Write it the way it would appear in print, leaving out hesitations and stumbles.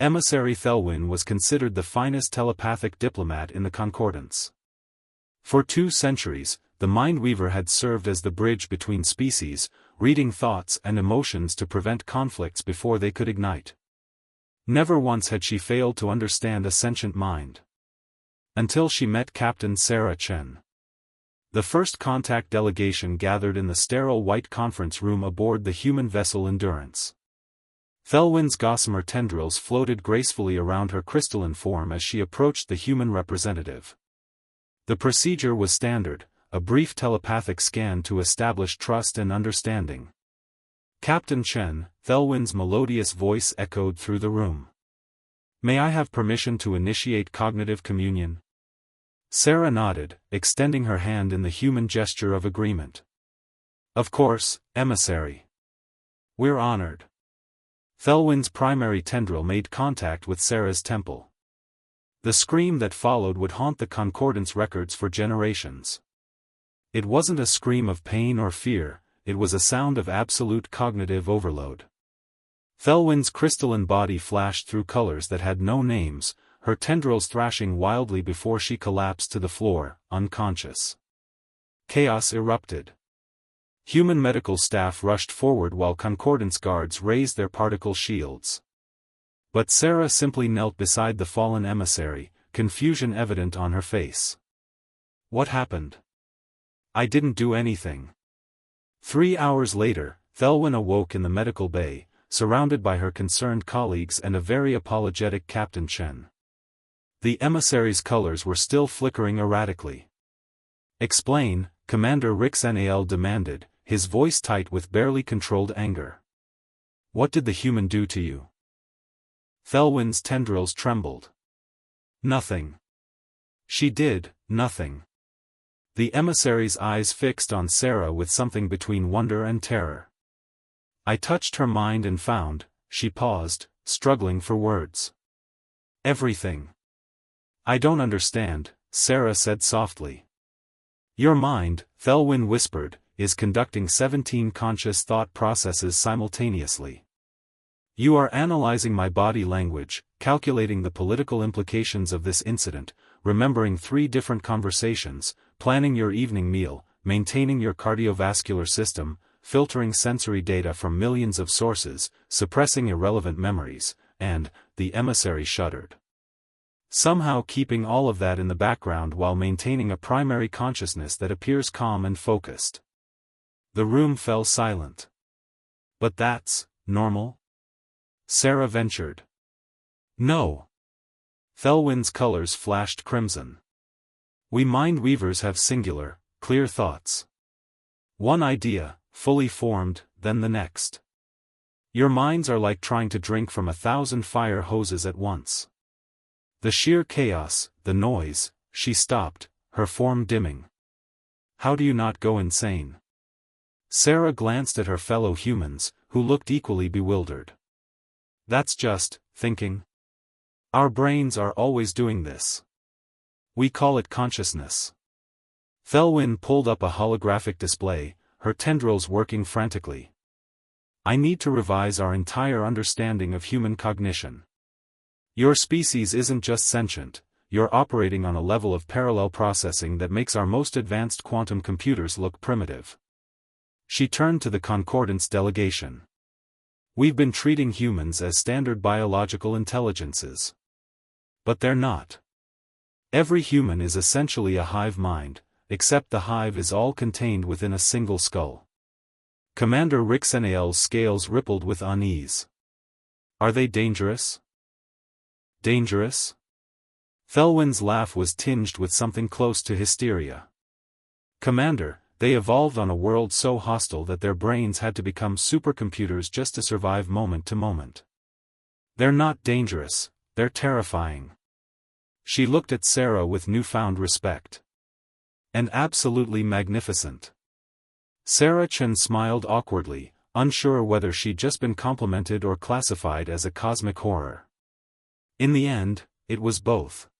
Emissary Thelwyn was considered the finest telepathic diplomat in the Concordance. For 2 centuries, the Mindweaver had served as the bridge between species, reading thoughts and emotions to prevent conflicts before they could ignite. Never once had she failed to understand a sentient mind. Until she met Captain Sarah Chen. The first contact delegation gathered in the sterile white conference room aboard the human vessel Endurance. Thelwyn's gossamer tendrils floated gracefully around her crystalline form as she approached the human representative. The procedure was standard, a brief telepathic scan to establish trust and understanding. Captain Chen, Thelwyn's melodious voice echoed through the room. "May I have permission to initiate cognitive communion?" Sarah nodded, extending her hand in the human gesture of agreement. "Of course, Emissary. We're honored." Thelwyn's primary tendril made contact with Sarah's temple. The scream that followed would haunt the Concordance records for generations. It wasn't a scream of pain or fear, it was a sound of absolute cognitive overload. Thelwyn's crystalline body flashed through colors that had no names, her tendrils thrashing wildly before she collapsed to the floor, unconscious. Chaos erupted. Human medical staff rushed forward while Concordance guards raised their particle shields. But Sarah simply knelt beside the fallen emissary, confusion evident on her face. "What happened? I didn't do anything." 3 hours later, Thelwyn awoke in the medical bay, surrounded by her concerned colleagues and a very apologetic Captain Chen. The emissary's colors were still flickering erratically. "Explain," Commander Rixnal demanded, his voice tight with barely controlled anger. "What did the human do to you?" Thelwyn's tendrils trembled. "Nothing. She did nothing." The emissary's eyes fixed on Sarah with something between wonder and terror. "I touched her mind and found," she paused, struggling for words. "Everything." "I don't understand," Sarah said softly. "Your mind," Thelwyn whispered, "is conducting 17 conscious thought processes simultaneously. You are analyzing my body language, calculating the political implications of this incident, remembering 3 different conversations, planning your evening meal, maintaining your cardiovascular system, filtering sensory data from millions of sources, suppressing irrelevant memories, and," the emissary shuddered. "Somehow keeping all of that in the background while maintaining a primary consciousness that appears calm and focused." The room fell silent. "But that's normal?" Sarah ventured. "No." Thelwyn's colors flashed crimson. "We Mindweavers have singular, clear thoughts. One idea, fully formed, then the next. Your minds are like trying to drink from 1,000 fire hoses at once. The sheer chaos, the noise," she stopped, her form dimming. "How do you not go insane?" Sarah glanced at her fellow humans, who looked equally bewildered. "That's just thinking. Our brains are always doing this. We call it consciousness." Thelwyn pulled up a holographic display, her tendrils working frantically. "I need to revise our entire understanding of human cognition. Your species isn't just sentient, you're operating on a level of parallel processing that makes our most advanced quantum computers look primitive." She turned to the Concordance delegation. "We've been treating humans as standard biological intelligences. But they're not. Every human is essentially a hive mind, except the hive is all contained within a single skull." Commander Rixnal's scales rippled with unease. "Are they dangerous?" "Dangerous?" Thelwyn's laugh was tinged with something close to hysteria. "Commander, they evolved on a world so hostile that their brains had to become supercomputers just to survive moment to moment. They're not dangerous, they're terrifying." She looked at Sarah with newfound respect. "And absolutely magnificent." Sarah Chen smiled awkwardly, unsure whether she'd just been complimented or classified as a cosmic horror. In the end, it was both.